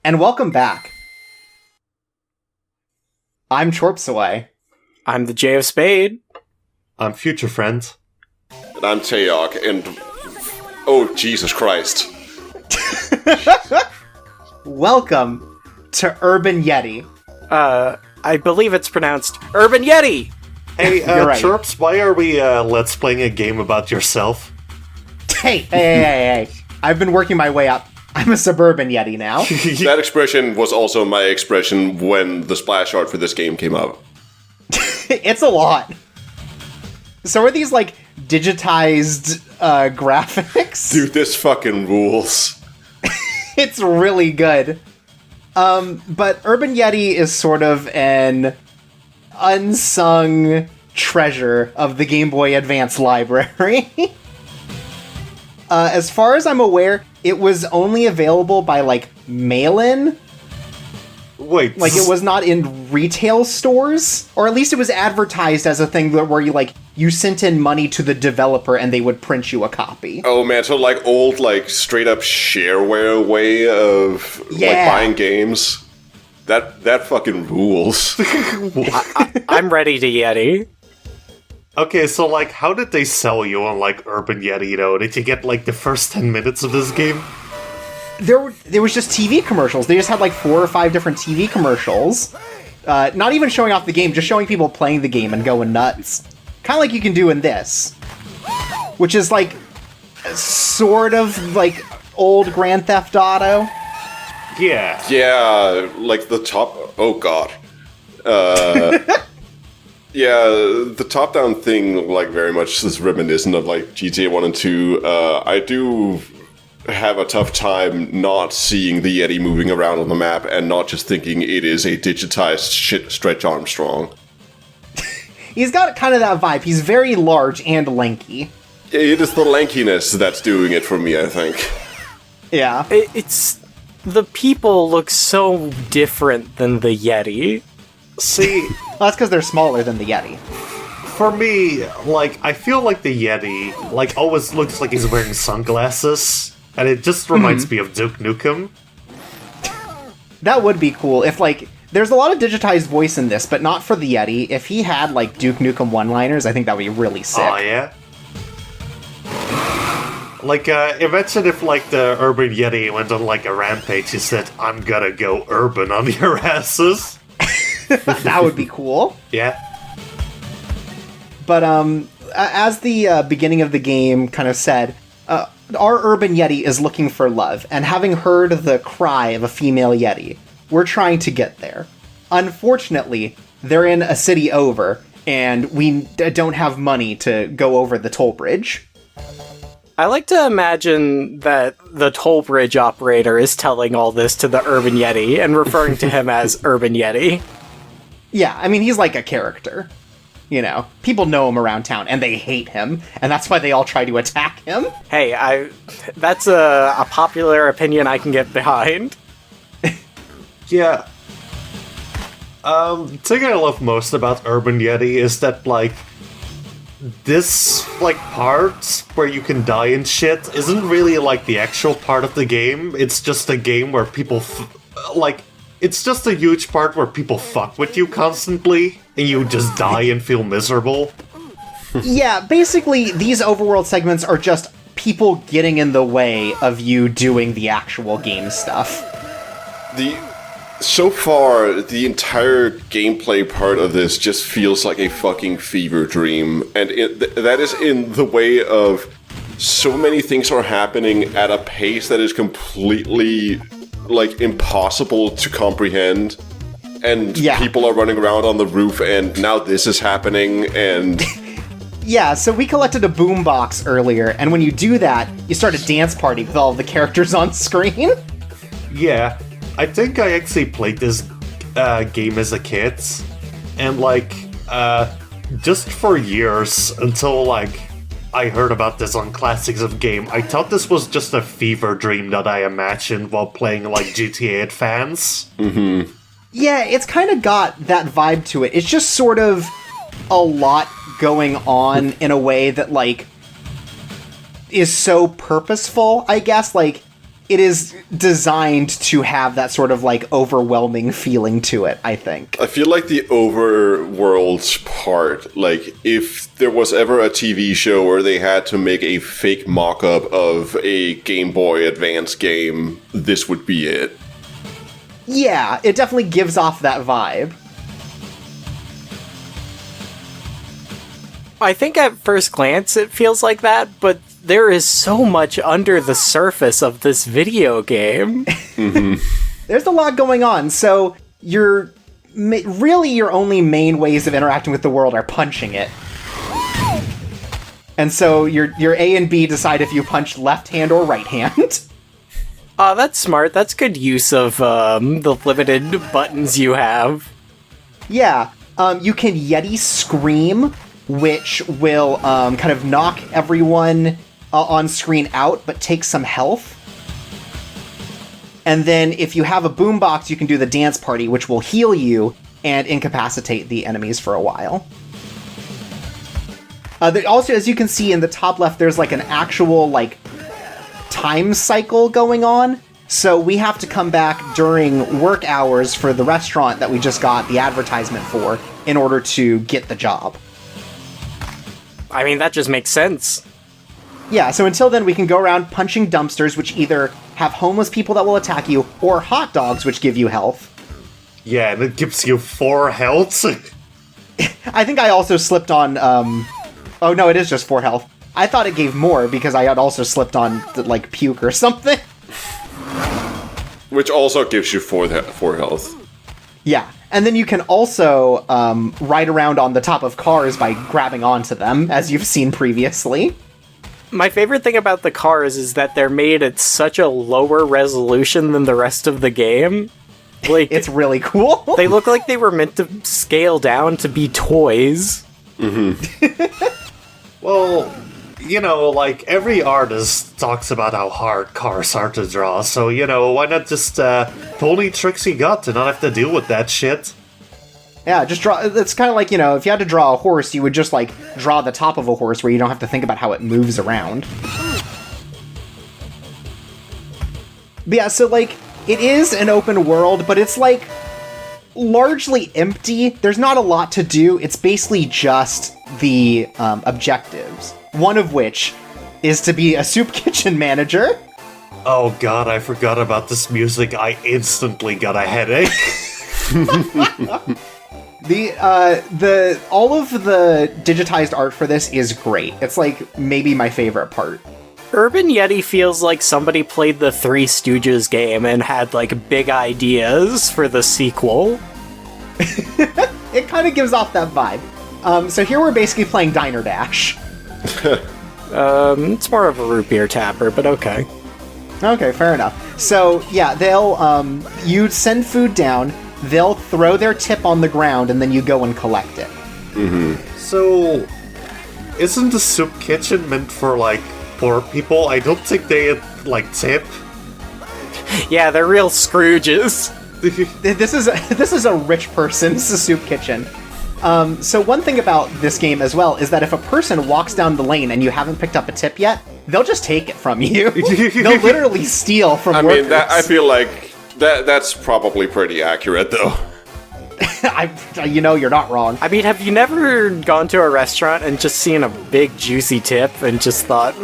And welcome back. I'm Chorpsaway. I'm the J of Spade. I'm Future Friend. And I'm Tayok, and... Oh, Jesus Christ. Welcome to Urban Yeti. I believe it's pronounced Urban Yeti! Hey, right. Chirps, why are we let's playing a game about yourself? Hey. I've been working my way up. I'm a suburban Yeti now. That expression was also my expression when the splash art for this game came up. It's a lot. So are these, like, digitized graphics? Dude, this fucking rules. It's really good. But Urban Yeti is sort of an unsung treasure of the Game Boy Advance library. As far as I'm aware, it was only available by, like, mail-in. Wait. Like, it was not in retail stores? Or at least it was advertised as a thing where you, like, you sent in money to the developer and they would print you a copy. Oh man, so like old, like, straight-up shareware way of, like, buying games? That fucking rules. I'm ready to Yeti. Okay, so, like, how did they sell you on, like, Urban Yeti, though? Did you get, like, the first 10 minutes of this game? There was just TV commercials. They just had, like, 4 or 5 different TV commercials. Not even showing off the game, just showing people playing the game and going nuts. Kind of like you can do in this. Which is, like, sort of, like, old Grand Theft Auto. Yeah. Yeah, like the top... Oh god. Yeah, the top-down thing, like, very much is reminiscent of, like, GTA 1 and 2. I do have a tough time not seeing the Yeti moving around on the map and not just thinking it is a digitized shit Stretch Armstrong. He's got kind of that vibe. He's very large and lanky. It is the lankiness that's doing it for me, I think. Yeah. It's... The people look so different than the Yeti. See... Well, that's because they're smaller than the Yeti. For me, like, I feel like the Yeti, like, always looks like he's wearing sunglasses, and it just reminds me of Duke Nukem. That would be cool if, like, there's a lot of digitized voice in this, but not for the Yeti. If he had, like, Duke Nukem one-liners, I think that would be really sick. Oh, yeah? Like, imagine if, like, the Urban Yeti went on, like, a rampage, he said, "I'm gonna go urban on your asses." That would be cool. Yeah. But, as the beginning of the game kind of said, our Urban Yeti is looking for love, and having heard the cry of a female Yeti, we're trying to get there. Unfortunately, they're in a city over, and we don't have money to go over the toll bridge. I like to imagine that the toll bridge operator is telling all this to the Urban Yeti and referring to him as Urban Yeti. Yeah, I mean, he's like a character. You know, people know him around town, and they hate him, and that's why they all try to attack him. Hey, that's a popular opinion I can get behind. Yeah. The thing I love most about Urban Yeti is that, like, this, like, part where you can die and shit isn't really, like, the actual part of the game. It's just a game where people, it's just a huge part where people fuck with you constantly, and you just die and feel miserable. Yeah, basically, these overworld segments are just people getting in the way of you doing the actual game stuff. So far, the entire gameplay part of this just feels like a fucking fever dream, and that is in the way of so many things are happening at a pace that is completely, like, impossible to comprehend, and people are running around on the roof, and now this is happening, and... Yeah, so we collected a boombox earlier, and when you do that, you start a dance party with all of the characters on screen. Yeah. I think I actually played this game as a kid, and, like, just for years, until, like, I heard about this on Classics of Game, I thought this was just a fever dream that I imagined while playing, like, GTA Advance. Mm-hmm. Yeah, it's kind of got that vibe to it. It's just sort of a lot going on in a way that, like, is so purposeful, I guess. Like, it is designed to have that sort of like overwhelming feeling to it, I think. I feel like the overworld part, like if there was ever a TV show where they had to make a fake mock-up of a Game Boy Advance game, this would be it. Yeah, it definitely gives off that vibe. I think at first glance it feels like that, but there is so much under the surface of this video game. There's a lot going on, so really your only main ways of interacting with the world are punching it. And so your A and B decide if you punch left hand or right hand. That's smart. That's good use of the limited buttons you have. Yeah, you can Yeti Scream, which will kind of knock everyone on screen out, but take some health. And then if you have a boombox, you can do the Dance Party, which will heal you and incapacitate the enemies for a while. Also, as you can see in the top left, there's like an actual like time cycle going on. So we have to come back during work hours for the restaurant that we just got the advertisement for in order to get the job. I mean, that just makes sense. Yeah, so until then we can go around punching dumpsters, which either have homeless people that will attack you, or hot dogs, which give you health. Yeah, and it gives you 4 health. I think I also slipped on, oh no, it is just 4 health. I thought it gave more because I had also slipped on, like, puke or something. Which also gives you 4 health. Yeah, and then you can also ride around on the top of cars by grabbing onto them, as you've seen previously. My favorite thing about the cars is that they're made at such a lower resolution than the rest of the game. Like, It's really cool. they look like they were meant to scale down to be toys. Well, you know, like, every artist talks about how hard cars are to draw, so, you know, why not just pull any tricks you got to not have to deal with that shit? Yeah, just draw. It's kind of like, you know, if you had to draw a horse, you would just, like, draw the top of a horse where you don't have to think about how it moves around. But yeah, so, like, it is an open world, but it's, like, largely empty. There's not a lot to do. It's basically just the objectives. One of which is to be a soup kitchen manager. Oh god, I forgot about this music. I instantly got a headache. All of the digitized art for this is great. It's like maybe my favorite part. Urban Yeti feels like somebody played the Three Stooges game and had like big ideas for the sequel. It kind of gives off that vibe. So here we're basically playing Diner Dash. It's more of a root beer tapper, but okay. Okay, fair enough. So yeah, you send food down, they'll throw their tip on the ground, and then you go and collect it. So, isn't the soup kitchen meant for, like, poor people? I don't think they, like, tip. Yeah, they're real Scrooges. This is a rich person's soup kitchen. So one thing about this game as well is that if a person walks down the lane and you haven't picked up a tip yet, they'll just take it from you. They'll literally steal from workers. I mean, I feel like that's probably pretty accurate, though. You're not wrong. I mean, have you never gone to a restaurant and just seen a big juicy tip and just thought,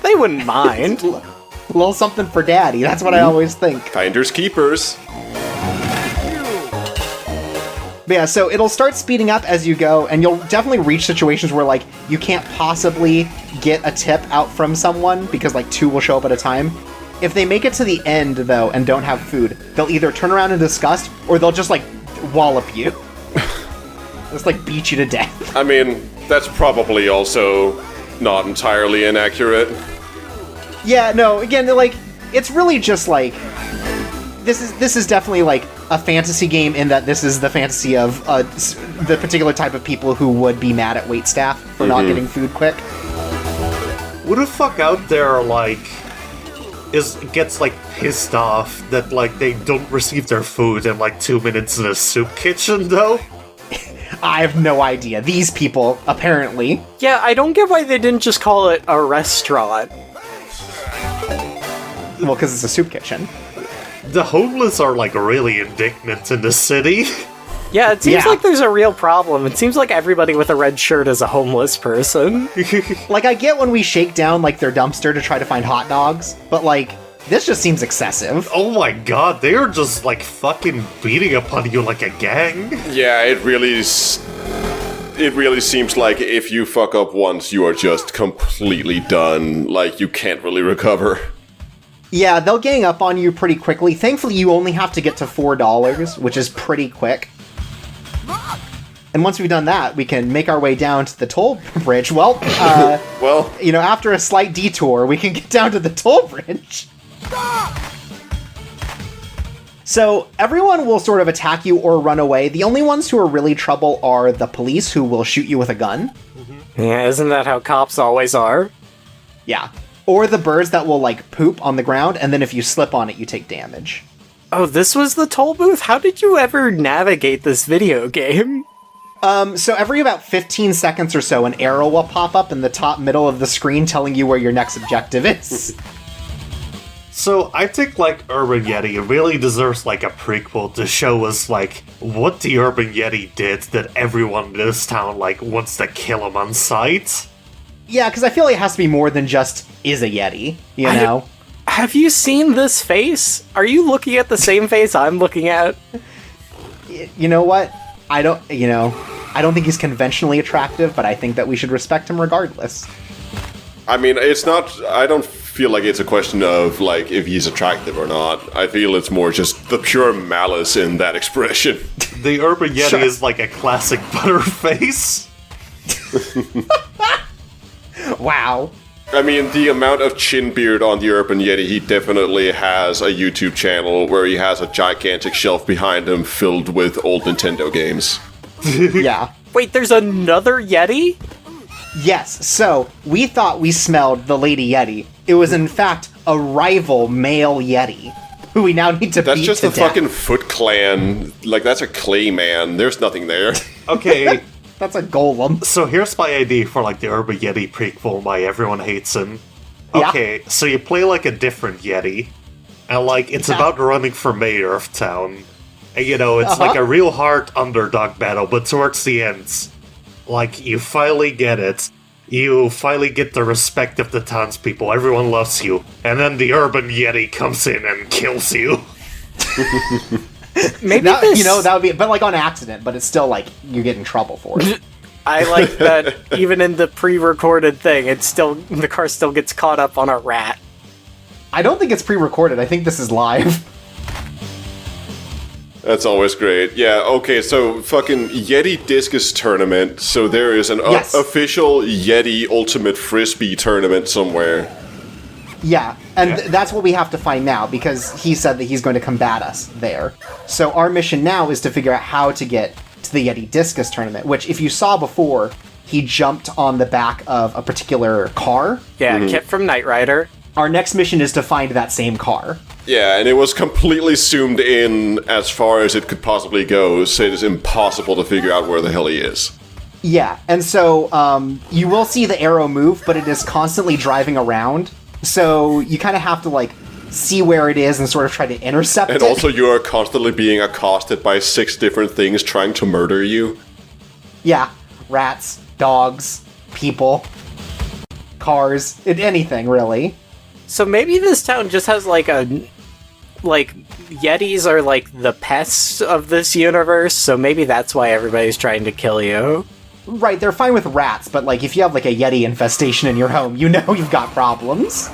they wouldn't mind? A little something for daddy, that's what I always think. Finders keepers. But yeah, so it'll start speeding up as you go, and you'll definitely reach situations where, like, you can't possibly get a tip out from someone because, like, 2 will show up at a time. If they make it to the end, though, and don't have food, they'll either turn around in disgust, or they'll just, like, wallop you. Just, like, beat you to death. I mean, that's probably also not entirely inaccurate. Yeah, no, again, like, it's really just, like... This is definitely, like, a fantasy game in that this is the fantasy of the particular type of people who would be mad at waitstaff for not getting food quick. Who the fuck out there, like, gets, like, pissed off that, like, they don't receive their food in, like, 2 minutes in a soup kitchen, though? I have no idea. These people, apparently. Yeah, I don't get why they didn't just call it a restaurant. Well, because it's a soup kitchen. The homeless are, like, really indignant in the city. Yeah, it seems Yeah. like there's a real problem. It seems like everybody with a red shirt is a homeless person. Like, I get when we shake down, like, their dumpster to try to find hot dogs, but, like, this just seems excessive. Oh my god, they are just, like, fucking beating upon you like a gang. Yeah, it really seems like if you fuck up once, you are just completely done. Like, you can't really recover. Yeah, they'll gang up on you pretty quickly. Thankfully, you only have to get to $4, which is pretty quick. And once we've done that, we can make our way down to the toll bridge. Well, Well, you know, after a slight detour, we can get down to the toll bridge. So everyone will sort of attack you or run away. The only ones who are really trouble are the police, who will shoot you with a gun. Yeah, isn't that how cops always are? Yeah. Or the birds that will, like, poop on the ground, and then if you slip on it, you take damage. Oh, this was the toll booth? How did you ever navigate this video game? So every about 15 seconds or so, an arrow will pop up in the top middle of the screen telling you where your next objective is. So I think, like, Urban Yeti really deserves, like, a prequel to show us, like, what the Urban Yeti did that everyone in this town, like, wants to kill him on sight. Yeah, because I feel like it has to be more than just, is a Yeti, you know? Have you seen this face? Are you looking at the same face I'm looking at? You know what? I don't think he's conventionally attractive, but I think that we should respect him regardless. I mean, it's not. I don't feel like it's a question of, like, if he's attractive or not. I feel it's more just the pure malice in that expression. The Urban Yeti Sure. is like a classic butterface. Wow. I mean, the amount of chin beard on the Urban Yeti, he definitely has a YouTube channel where he has a gigantic shelf behind him filled with old Nintendo games. Yeah. Wait, there's another Yeti? Yes, so we thought we smelled the Lady Yeti. It was, in fact, a rival male Yeti, who we now need to That's beat just to the death. fucking Foot Clan. Like, that's a clay man. There's nothing there. Okay, That's a golem. so here's my idea for, like, the Urban Yeti prequel, why everyone hates him. Yeah. Okay, so you play, like, a different Yeti, and, like, it's Yeah. about running for mayor of town. And, you know, it's Uh-huh. like a real hard underdog battle, but towards the end, like, you finally get it. You finally get the respect of the townspeople, everyone loves you, and then the Urban Yeti comes in and kills you. Maybe That, this... you know, that would be, but like on accident, but it's still like you get in trouble for it. I like that even in the pre-recorded thing, the car still gets caught up on a rat. I don't think it's pre-recorded. I think this is live. That's always great. Yeah, okay, so fucking Yeti Discus Tournament. So there is an Yes. official Yeti Ultimate Frisbee tournament somewhere. Yeah, and that's what we have to find now, because he said that he's going to combat us there. So our mission now is to figure out how to get to the Yeti Discus Tournament, which, if you saw before, he jumped on the back of a particular car. Yeah, Kit from Knight Rider. Our next mission is to find that same car. Yeah, and it was completely zoomed in as far as it could possibly go, so it is impossible to figure out where the hell he is. Yeah, and so you will see the arrow move, but it is constantly driving around. So you kind of have to, like, see where it is and sort of try to intercept And it. also, you are constantly being accosted by 6 different things trying to murder you. Yeah, rats, dogs, people, cars, anything, really. So maybe this town just has like Yetis are like the pests of this universe, so maybe that's why everybody's trying to kill you. Right, they're fine with rats, but, like, if you have, like, a Yeti infestation in your home, you know you've got problems.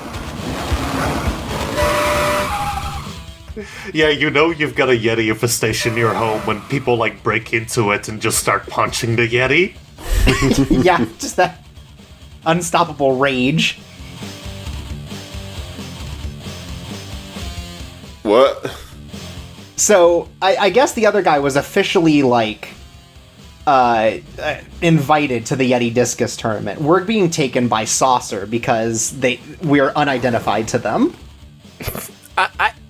Yeah, you know you've got a Yeti infestation in your home when people, like, break into it and just start punching the Yeti. Yeah, just that unstoppable rage. What? So, I guess the other guy was officially, like, invited to the Yeti Discus Tournament. We're being taken by Saucer because we're unidentified to them.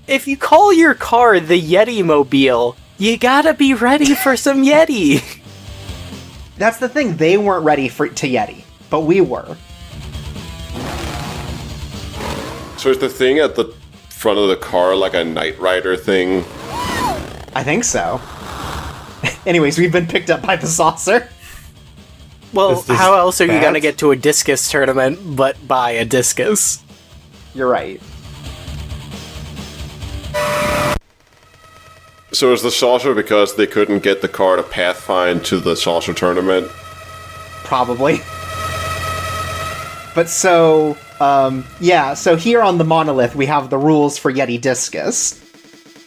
If you call your car the Yeti Mobile, you gotta be ready for some Yeti. That's the thing, they weren't ready to Yeti, but we were. So is the thing at the front of the car like a Knight Rider thing? I think so. Anyways, we've been picked up by the saucer. Well, Is this how else are you bad? going to get to a discus tournament but buy a discus? You're right. So is the saucer because they couldn't get the car to Pathfind to the saucer tournament? Probably. But so, so here on the monolith, we have the rules for Yeti Discus,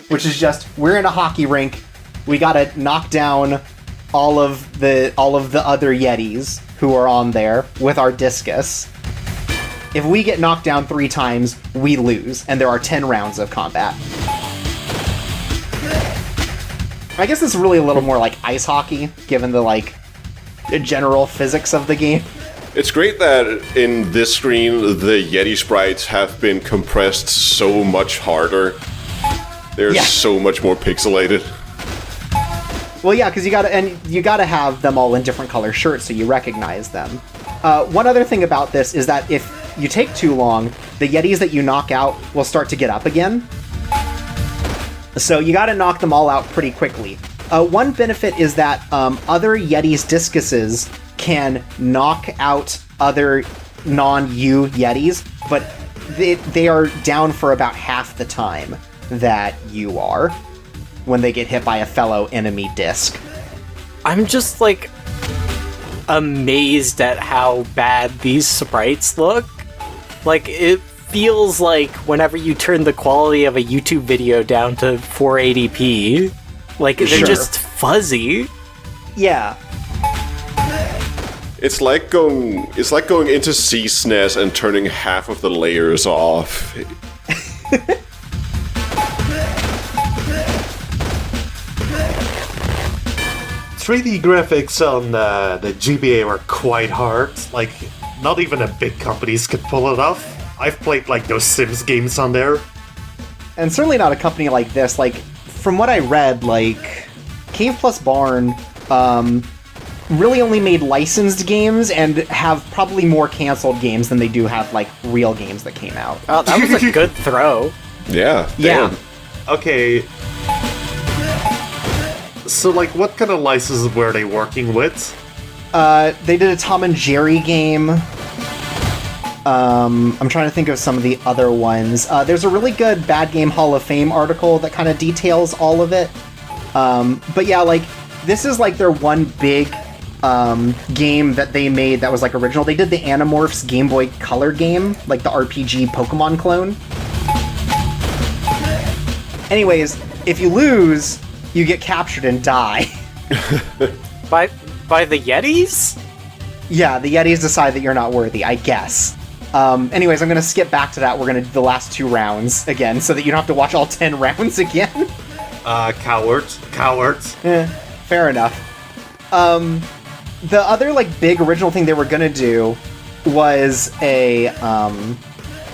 which is just, we're in a hockey rink, we gotta knock down all of the other Yetis who are on there with our discus. If we get knocked down 3 times, we lose, and there are 10 rounds of combat. I guess it's really a little more like ice hockey, given the, general physics of the game. It's great that in this screen, the Yeti sprites have been compressed so much harder. They're so much more pixelated. Well, yeah, because you gotta have them all in different color shirts so you recognize them. One other thing about this is that if you take too long, the Yetis that you knock out will start to get up again. So you gotta knock them all out pretty quickly. One benefit is that other Yetis' discuses can knock out other non-you Yetis, but they are down for about half the time that you are when they get hit by a fellow enemy disc. I'm just, amazed at how bad these sprites look. It feels like whenever you turn the quality of a YouTube video down to 480p, they're just fuzzy. Yeah. It's like going into C-SNES and turning half of the layers off. 3D graphics on the GBA were quite hard. Not even the big companies could pull it off. I've played those Sims games on there. And certainly not a company like this. From what I read, Cave Plus Barn really only made licensed games and have probably more canceled games than they do have real games that came out. Oh, that was a good throw. Yeah. Yeah. Damn. Okay. So, what kind of licenses were they working with? They did a Tom and Jerry game. I'm trying to think of some of the other ones. There's a really good Bad Game Hall of Fame article that kind of details all of it. But yeah, this is their one big game that they made that was original. They did the Animorphs Game Boy Color game, the RPG Pokemon clone. Anyways, if you lose, you get captured and die. By the Yetis? Yeah, the Yetis decide that you're not worthy, I guess. Anyways, I'm going to skip back to that. We're going to do the last 2 rounds again, so that you don't have to watch all 10 rounds again. Cowards. Fair enough. The other, big original thing they were going to do was an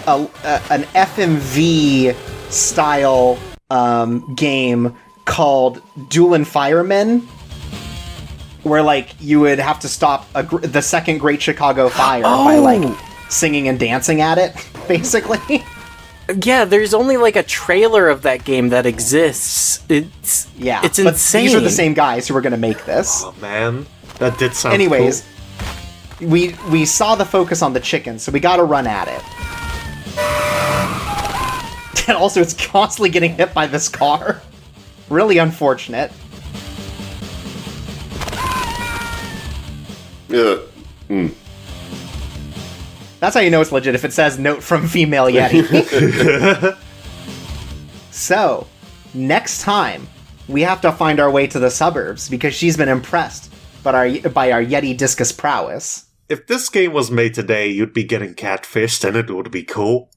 FMV style game called Duelin' Firemen, where you would have to stop the second Great Chicago Fire by singing and dancing at it, basically. Yeah, there's only a trailer of that game that exists. It's insane. But these are the same guys who were going to make this. Oh man, that did sound Anyways, cool. we saw the focus on the chicken, so we got to run at it. And also, it's constantly getting hit by this car. Really unfortunate. Yeah. That's how you know it's legit, if it says note from female Yeti. So, next time, we have to find our way to the suburbs, because she's been impressed by our Yeti discus prowess. If this game was made today, you'd be getting catfished and it would be cool.